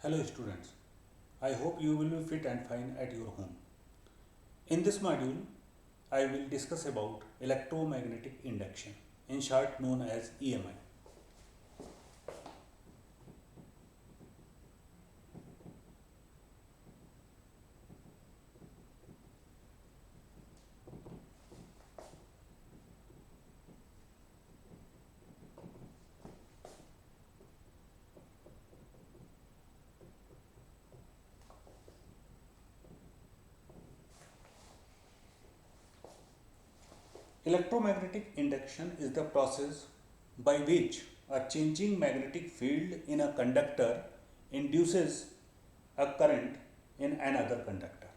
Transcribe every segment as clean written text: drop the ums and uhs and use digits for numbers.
Hello students, I hope you will be fit and fine at your home. In this module, I will discuss about electromagnetic induction, in short known as EMI. Electromagnetic induction is the process by which a changing magnetic field in a conductor induces a current in another conductor.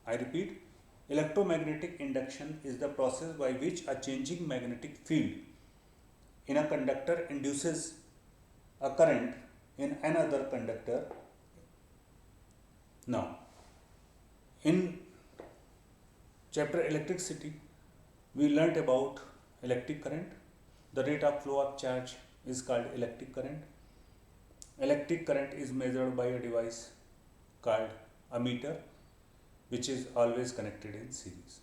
I repeat, electromagnetic induction is the process by which a changing magnetic field in a conductor induces a current in another conductor. Now, in chapter electricity, we learnt about electric current. The rate of flow of charge is called electric current. Electric current is measured by a device called a meter, which is always connected in series.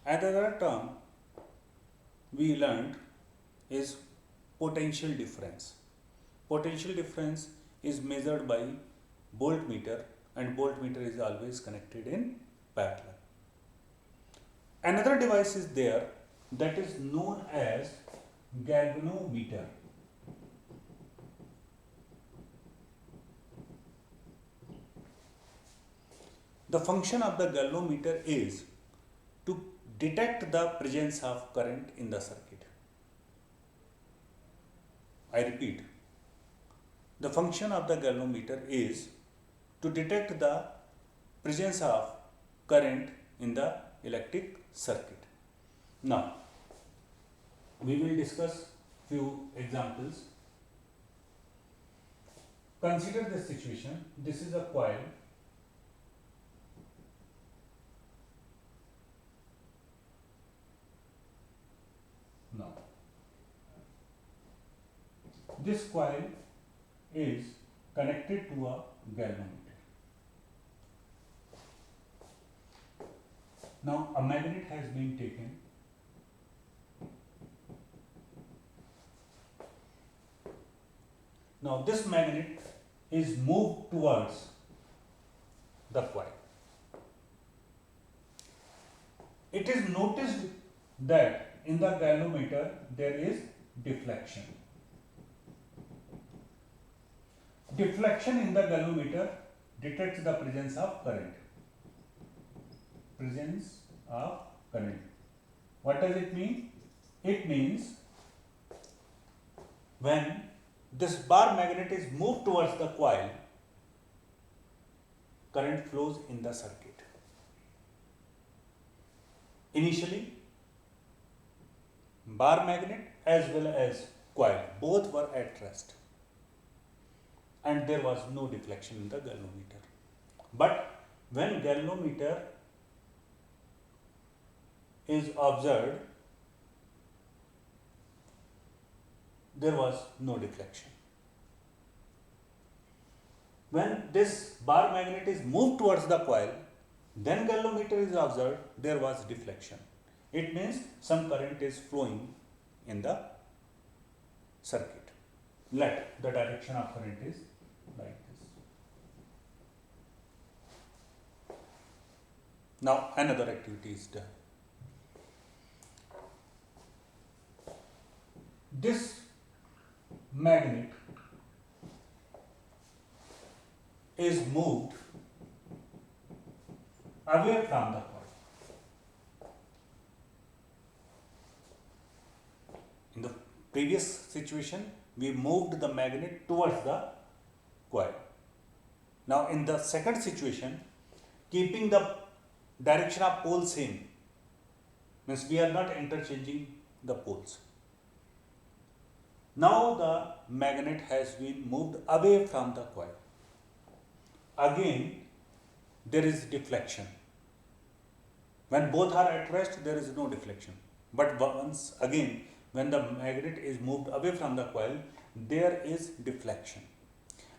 Another term we learned is potential difference. Potential difference is measured by voltmeter, and voltmeter is always connected in parallel. Another device is there that is known as galvanometer. The function of the galvanometer is to detect the presence of current in the circuit. I repeat, the function of the galvanometer is to detect the presence of current in the electric circuit. Now, we will discuss few examples. Consider this situation. This is a coil. Now, this coil is connected to a galvanometer. Now, a magnet has been taken. Now, this magnet is moved towards the coil. It is noticed that in the galvanometer there is deflection. Deflection in the galvanometer detects the presence of current. Presence of current. What does it mean? It means when this bar magnet is moved towards the coil, current flows in the circuit. Initially, bar magnet as well as coil both were at rest, and there was no deflection in the galvanometer. But when galvanometer is observed, there was no deflection. When this bar magnet is moved towards the coil, then galvanometer is observed, there was deflection. It means some current is flowing in the circuit. Let the direction of current is like this. Now another activity is done. This magnet is moved away from the coil. In the previous situation, we moved the magnet towards the coil. Now, in the second situation, keeping the direction of pole same, means we are not interchanging the poles. Now the magnet has been moved away from the coil. Again, there is deflection. When both are at rest, there is no deflection. But once again, when the magnet is moved away from the coil, there is deflection.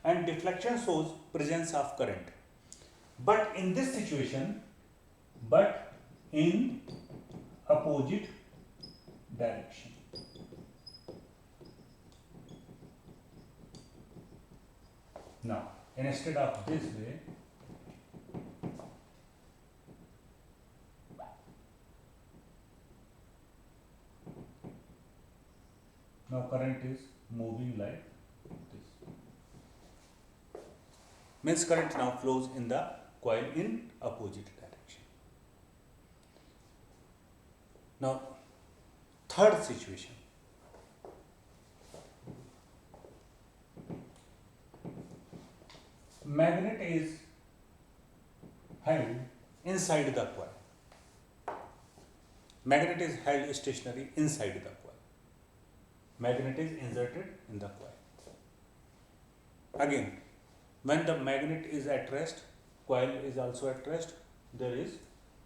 and deflection shows presence of current. But in this situation, but in opposite direction. Now, instead of this way, now current is moving like this. Means current now flows in the coil in opposite direction. Now, third situation. Magnet is held inside the coil. Magnet is held stationary inside the coil. Magnet is inserted in the coil. Again, when the magnet is at rest, coil is also at rest, there is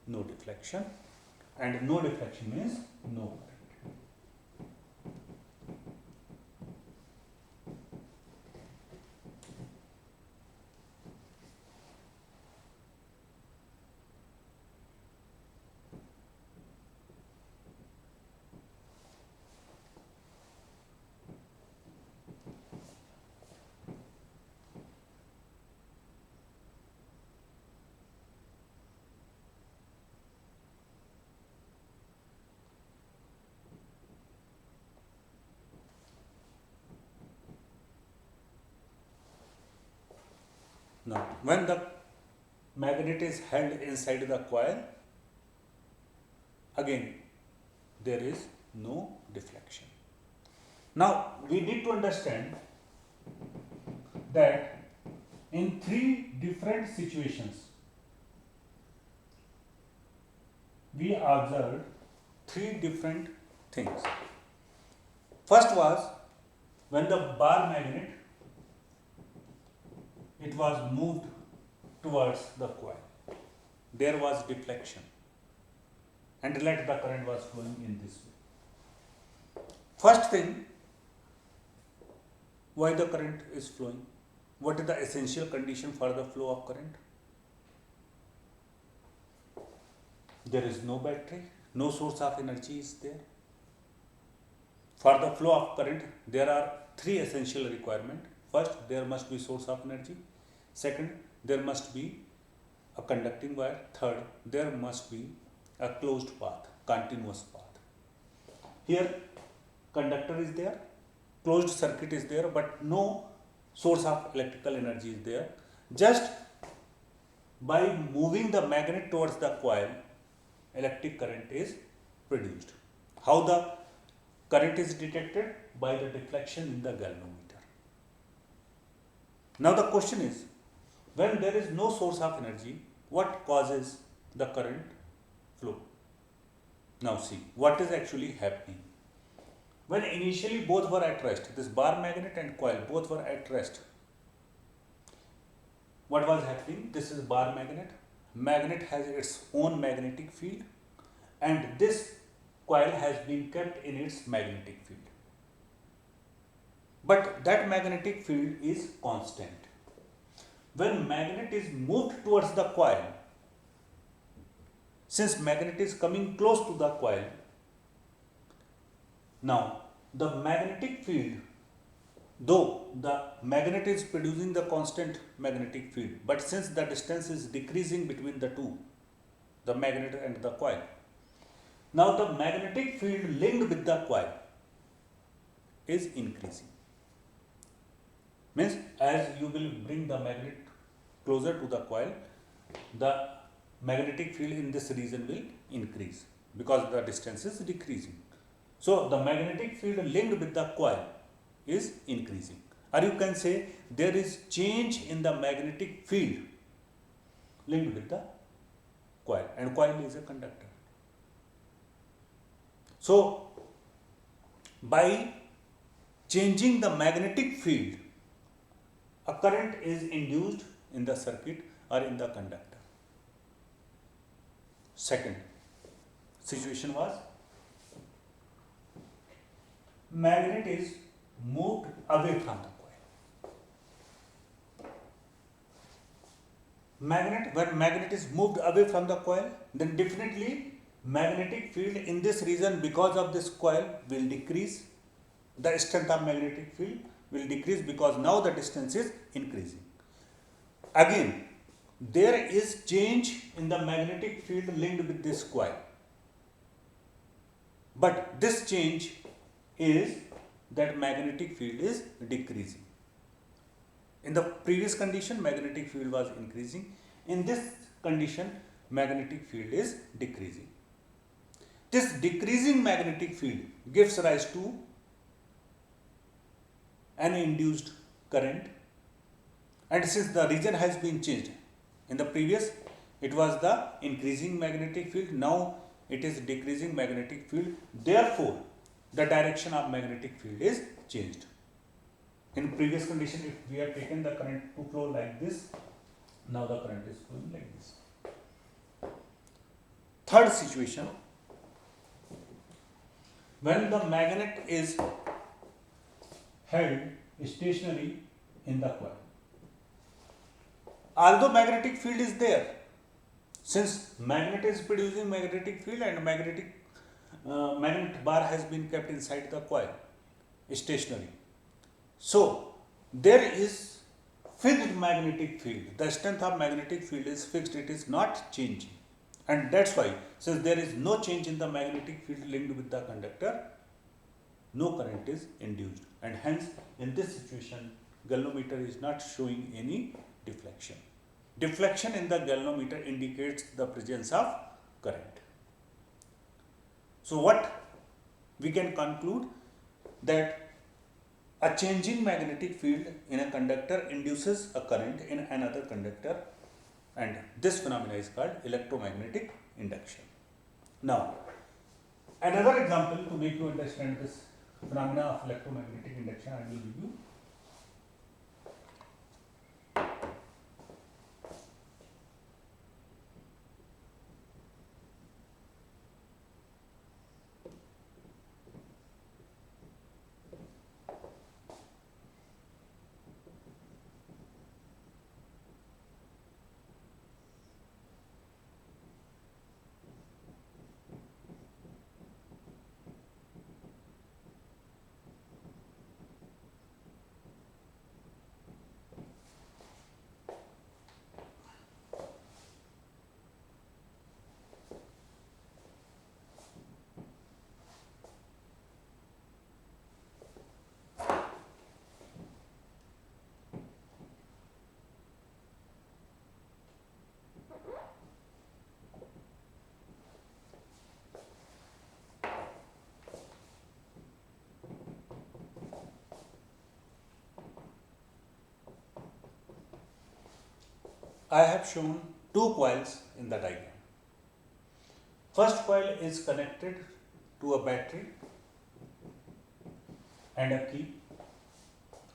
no deflection, and no deflection means no current. Now, when the magnet is held inside the coil, again there is no deflection. Now, we need to understand that in three different situations, we observed three different things. First was when the bar magnet it was moved towards the coil. There was deflection and let the current was flowing in this way. First thing, why the current is flowing? What is the essential condition for the flow of current? There is no battery, no source of energy is there. For the flow of current, there are three essential requirements. First, there must be source of energy. Second, there must be a conducting wire. Third, there must be a closed path, continuous path. Here, conductor is there, closed circuit is there, but no source of electrical energy is there. Just by moving the magnet towards the coil, electric current is produced. How the current is detected? By the deflection in the galvanometer. Now the question is, when there is no source of energy, what causes the current flow? Now see, what is actually happening? When initially both were at rest, this bar magnet and coil both were at rest. What was happening? This is bar magnet. Magnet has its own magnetic field, and this coil has been kept in its magnetic field. But that magnetic field is constant. When magnet is moved towards the coil, since magnet is coming close to the coil, now the magnetic field, though the magnet is producing the constant magnetic field, but since the distance is decreasing between the two, the magnet and the coil, now the magnetic field linked with the coil is increasing. Means as you will bring the magnet closer to the coil, the magnetic field in this region will increase because the distance is decreasing. So the magnetic field linked with the coil is increasing, or you can say there is change in the magnetic field linked with the coil, and coil is a conductor. So by changing the magnetic field, a current is induced in the circuit or in the conductor. Second situation was magnet is moved away from the coil. magnet, when magnet is moved away from the coil, then definitely magnetic field in this region because of this coil will decrease. The strength of magnetic field will decrease because now the distance is increasing. Again, there is change in the magnetic field linked with this coil, but this change is that magnetic field is decreasing. In the previous condition, magnetic field was increasing. In this condition, magnetic field is decreasing. This decreasing magnetic field gives rise to an induced current, and since the region has been changed, in the previous it was the increasing magnetic field, now it is decreasing magnetic field, therefore the direction of magnetic field is changed. In previous condition, if we have taken the current to flow like this, now the current is flowing like this. Third situation, when the magnet is held stationary in the coil. Although magnetic field is there, since magnet is producing magnetic field and magnet bar has been kept inside the coil stationary. So there is fixed magnetic field. The strength of magnetic field is fixed, it is not changing. And that's why, since there is no change in the magnetic field linked with the conductor, no current is induced. And hence, in this situation, galvanometer is not showing any deflection. Deflection in the galvanometer indicates the presence of current. So what we can conclude, that a changing magnetic field in a conductor induces a current in another conductor, and this phenomena is called electromagnetic induction. Now, another example to make you understand this phenomena of electromagnetic induction I will give you. I have shown two coils in the diagram. First coil is connected to a battery and a key,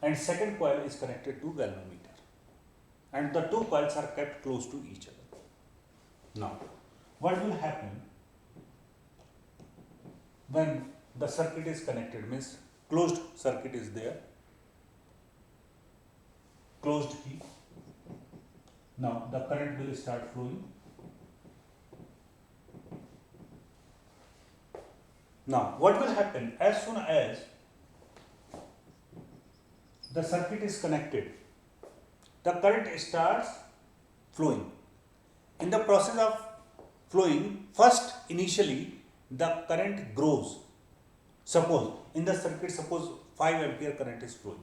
and second coil is connected to galvanometer, and the two coils are kept close to each other. Now, what will happen when the circuit is connected, means closed circuit is there, closed key. Now the current will start flowing. Now what will happen, as soon as the circuit is connected, the current starts flowing. In the process of flowing, first initially the current grows. Suppose in the circuit, suppose 5 ampere current is flowing.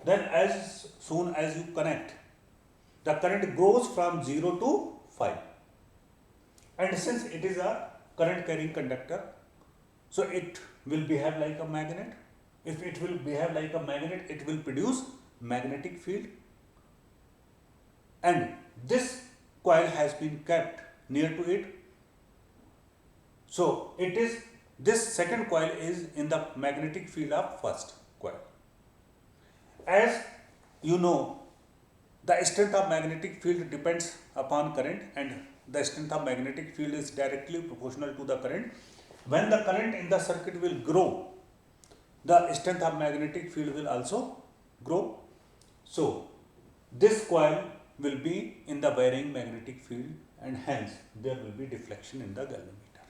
Then as soon as you connect, the current grows from 0 to 5. And since it is a current carrying conductor, so it will behave like a magnet. If it will behave like a magnet, it will produce magnetic field. And this coil has been kept near to it. So it is, this second coil is in the magnetic field of first coil. As you know, the strength of magnetic field depends upon current, and the strength of magnetic field is directly proportional to the current. When the current in the circuit will grow, the strength of magnetic field will also grow. So this coil will be in the varying magnetic field, and hence there will be deflection in the galvanometer.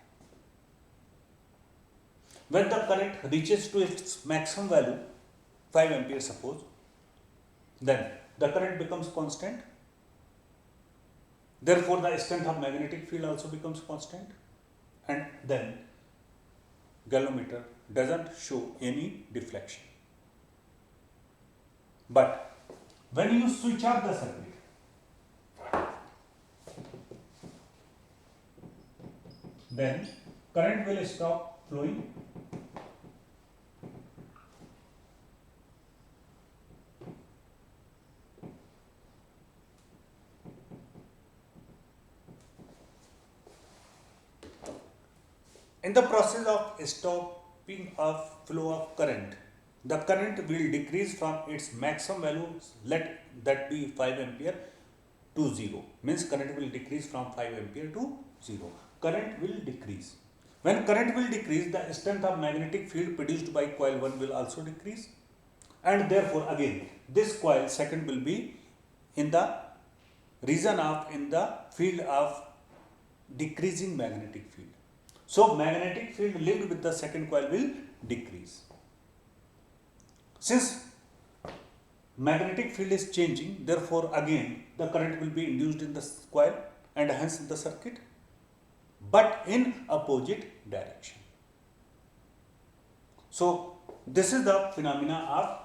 When the current reaches to its maximum value, 5 ampere suppose, then the current becomes constant. Therefore, the strength of magnetic field also becomes constant, and then galvanometer doesn't show any deflection. But when you switch off the circuit, then current will stop flowing. In the process of stopping of flow of current, the current will decrease from its maximum value, let that be 5 ampere, to 0. Means current will decrease from 5 ampere to 0. Current will decrease. When current will decrease, the strength of magnetic field produced by coil 1 will also decrease, and therefore again this coil second will be in the region of, in the field of decreasing magnetic field. So magnetic field linked with the second coil will decrease. Since magnetic field is changing, therefore again the current will be induced in the coil and hence in the circuit, but in opposite direction. So this is the phenomena of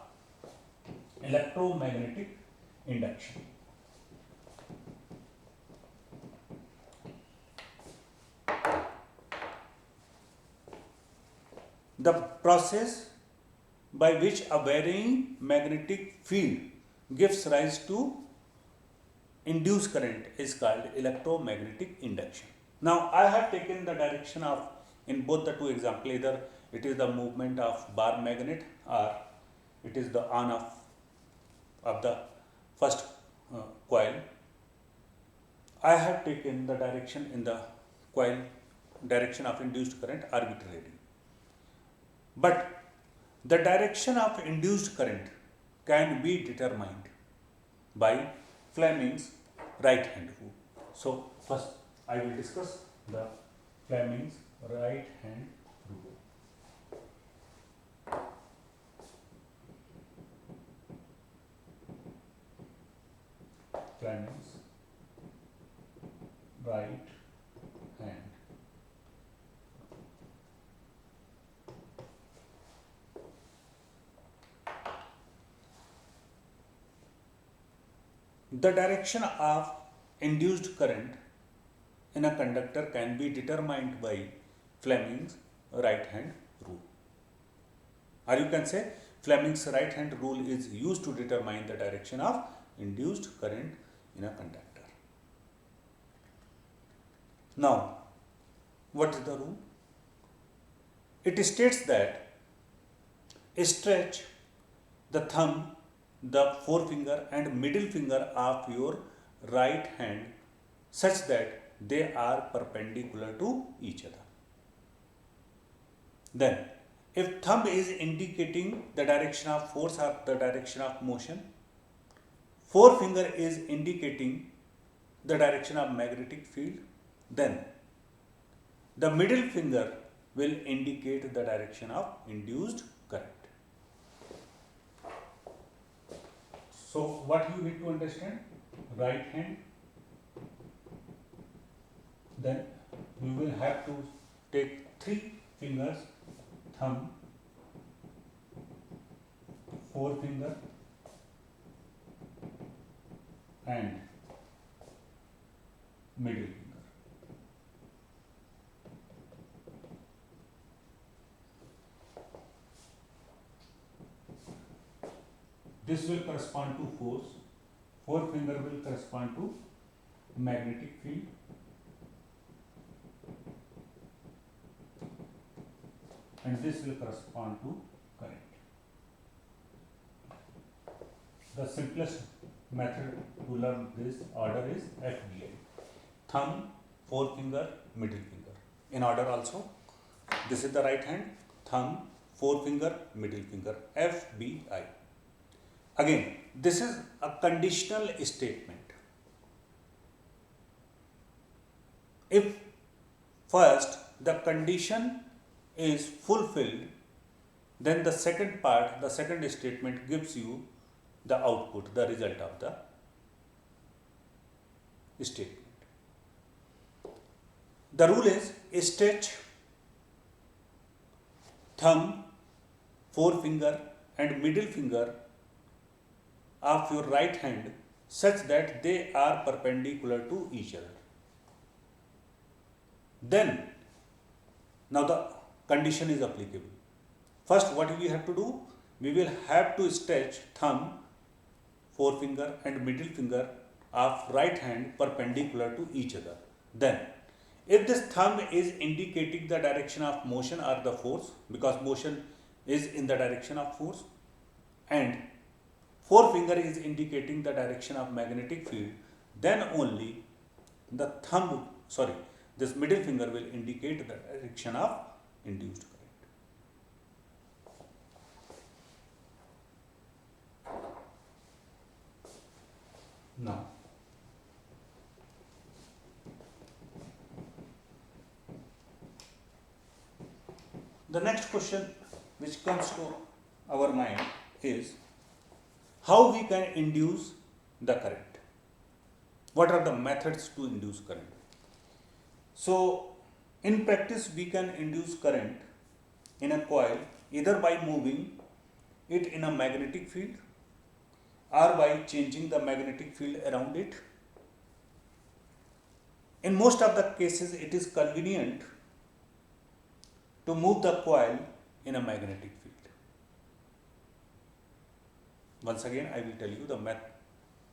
electromagnetic induction. The process by which a varying magnetic field gives rise to induced current is called electromagnetic induction. Now I have taken the direction of, in both the two examples, either it is the movement of bar magnet or it is the on off of the first coil. I have taken the direction in the coil, direction of induced current arbitrarily. But the direction of induced current can be determined by Fleming's right hand rule. So first I will discuss the Fleming's right hand rule. Fleming's right hand. The direction of induced current in a conductor can be determined by Fleming's right hand rule. Or you can say Fleming's right hand rule is used to determine the direction of induced current in a conductor. Now, what is the rule? It states that stretch the thumb, the forefinger and middle finger of your right hand such that they are perpendicular to each other. Then, if thumb is indicating the direction of force or the direction of motion, forefinger is indicating the direction of magnetic field, then the middle finger will indicate the direction of induced current. So what you need to understand? Right hand, then we will have to take 3 fingers, thumb, forefinger and middle finger. This will correspond to force, forefinger will correspond to magnetic field, and this will correspond to current. The simplest method to learn this order is FBI. Thumb, forefinger, middle finger. In order also, this is the right hand, thumb, forefinger, middle finger, FBI. Again, this is a conditional statement. If first the condition is fulfilled, then the second part, the second statement gives you the output, the result of the statement. The rule is stretch thumb, forefinger and middle finger of your right hand such that they are perpendicular to each other. Then, now the condition is applicable. First, what we have to do? We will have to stretch thumb, forefinger and middle finger of right hand perpendicular to each other. Then, if this thumb is indicating the direction of motion or the force, because motion is in the direction of force, and forefinger is indicating the direction of magnetic field, then only the this middle finger will indicate the direction of induced current. Now, the next question which comes to our mind is how we can induce the current. What are the methods to induce current? So, in practice, we can induce current in a coil either by moving it in a magnetic field or by changing the magnetic field around it. In most of the cases, it is convenient to move the coil in a magnetic field. Once again, I will tell you the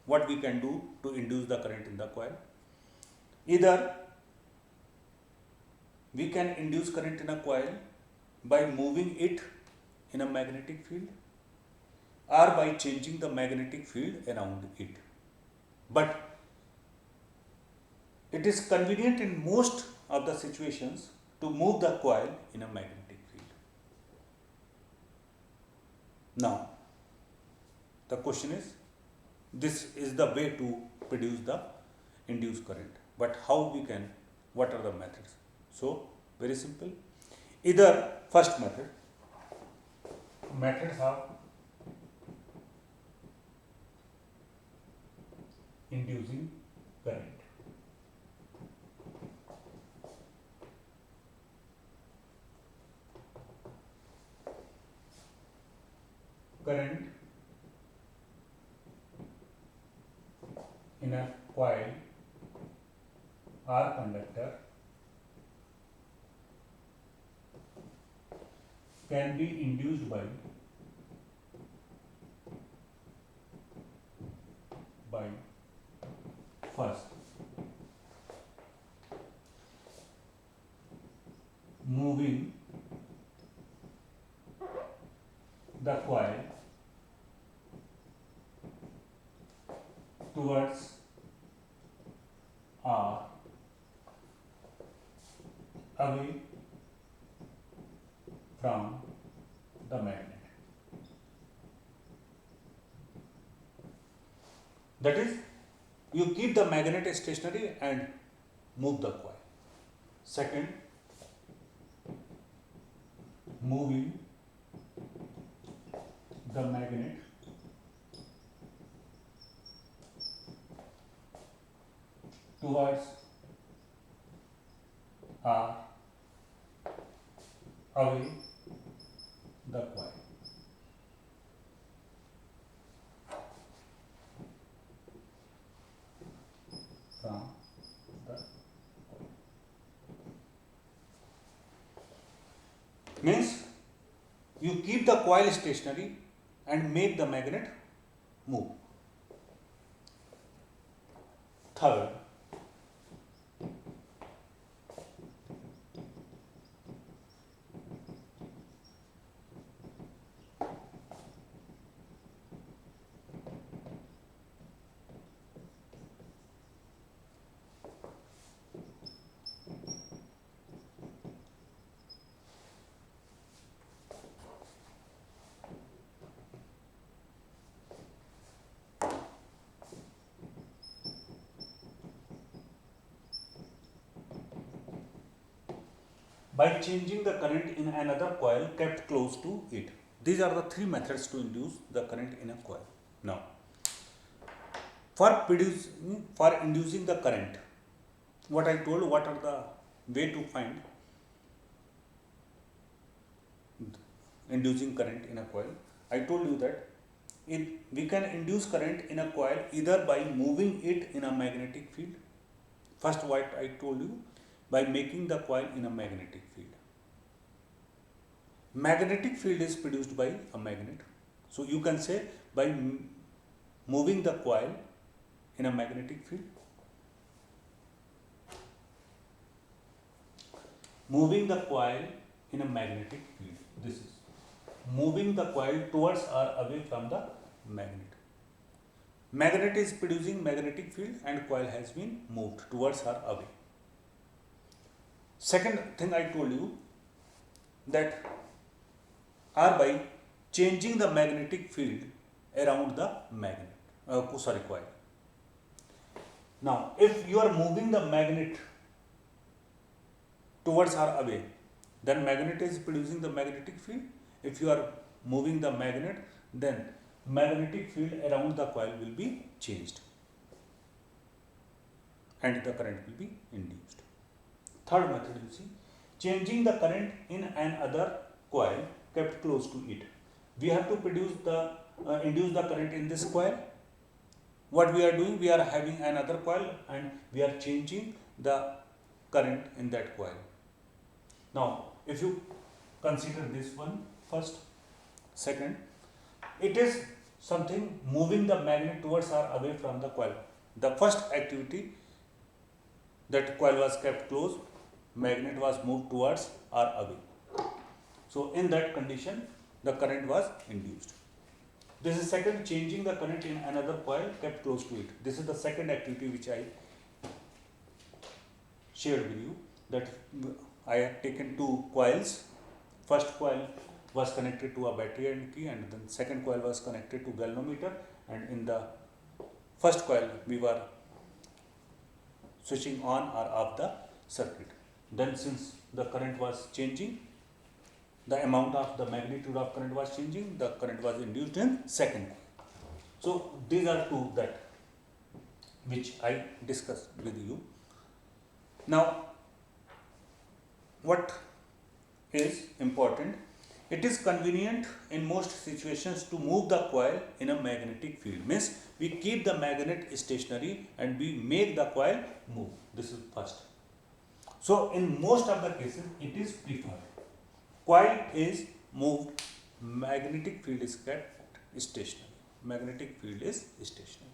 what we can do to induce the current in the coil. Either we can induce current in a coil by moving it in a magnetic field or by changing the magnetic field around it. But it is convenient in most of the situations to move the coil in a magnetic field. Now, the question is, this is the way to produce the induced current, but how we can, what are the methods? So, very simple. Either first methods of inducing current. Current in a coil or conductor can be induced by first moving the coil towards or away from the magnet. That is, you keep the magnet stationary and move the coil. Second, moving the magnet towards or away the coil. From the coil. Means you keep the coil stationary and make the magnet move. Third, by changing the current in another coil kept close to it. These are the three methods to induce the current in a coil. Now, for inducing the current, what I told, what are the way to find inducing current in a coil? I told you that we can induce current in a coil either by moving it in a magnetic field. First, what I told you, by making the coil in a magnetic field. Magnetic field is produced by a magnet. So you can say by moving the coil in a magnetic field. Moving the coil in a magnetic field. This is moving the coil towards or away from the magnet. Magnet is producing magnetic field and coil has been moved towards or away. Second thing I told you, that are by changing the magnetic field around the coil. Now, if you are moving the magnet towards or away, then magnet is producing the magnetic field. If you are moving the magnet, then magnetic field around the coil will be changed and the current will be induced. Third method, you see, changing the current in another coil kept close to it. We have to induce the current in this coil. What we are doing, we are having another coil and we are changing the current in that coil. Now, if you consider this one first, second, it is something moving the magnet towards or away from the coil. The first activity, that coil was kept close, magnet was moved towards or away. So in that condition, the current was induced. This is second, changing the current in another coil kept close to it. This is the second activity which I shared with you, that I had taken two coils. First coil was connected to a battery and key, and then second coil was connected to galvanometer, and in the first coil we were switching on or off the circuit. Then since the current was changing, the amount of the magnitude of current was changing, the current was induced in second coil. So these are two that which I discussed with you. Now, what is important? It is convenient in most situations to move the coil in a magnetic field. Means we keep the magnet stationary and we make the coil move. This is first. So in most of the cases, it is preferred. Coil is moved, magnetic field is kept stationary. Magnetic field is stationary.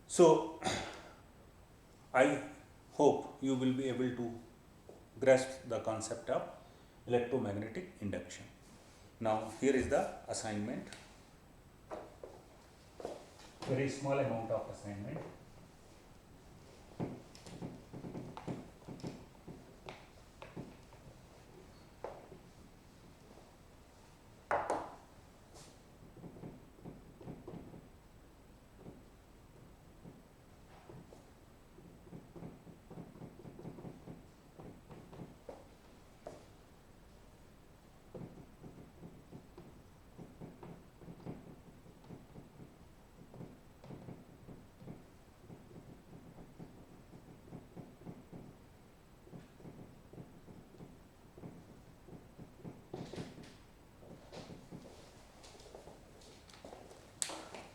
So I hope you will be able to grasp the concept of electromagnetic induction. Now here is the assignment. Very small amount of assignment.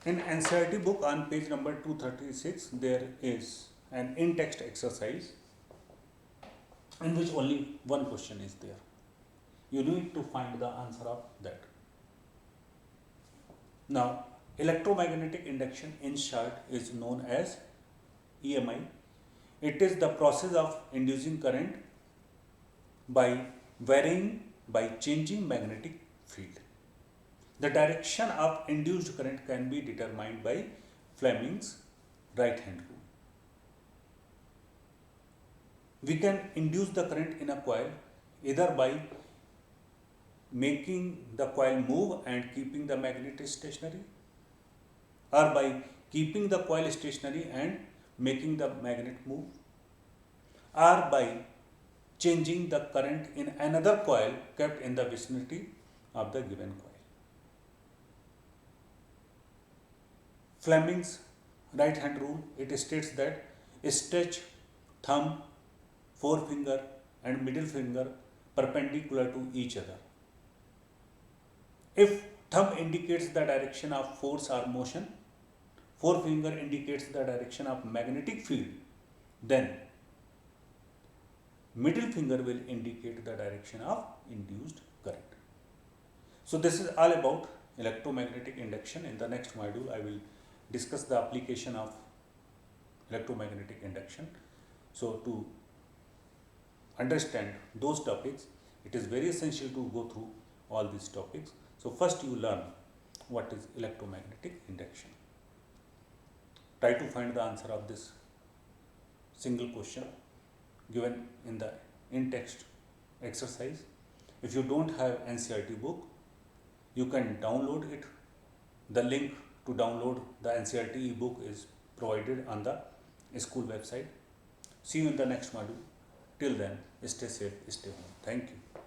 In NCERT book on page number 236, there is an in-text exercise in which only one question is there. You need to find the answer of that. Now, electromagnetic induction in short is known as EMI. It is the process of inducing current by changing magnetic field. The direction of induced current can be determined by Fleming's right hand rule. We can induce the current in a coil either by making the coil move and keeping the magnet stationary, or by keeping the coil stationary and making the magnet move, or by changing the current in another coil kept in the vicinity of the given coil. Fleming's right hand rule, it states that stretch thumb, forefinger and middle finger perpendicular to each other. If thumb indicates the direction of force or motion, forefinger indicates the direction of magnetic field, then middle finger will indicate the direction of induced current. So this is all about electromagnetic induction. In the next module, I will discuss the application of electromagnetic induction. So to understand those topics, it is very essential to go through all these topics. So first you learn what is electromagnetic induction. Try to find the answer of this single question given in the in-text exercise. If you don't have NCERT book, you can download it. The link to download the NCERT e-book is provided on the school website. See you in the next module. Till then, stay safe, stay home. Thank you.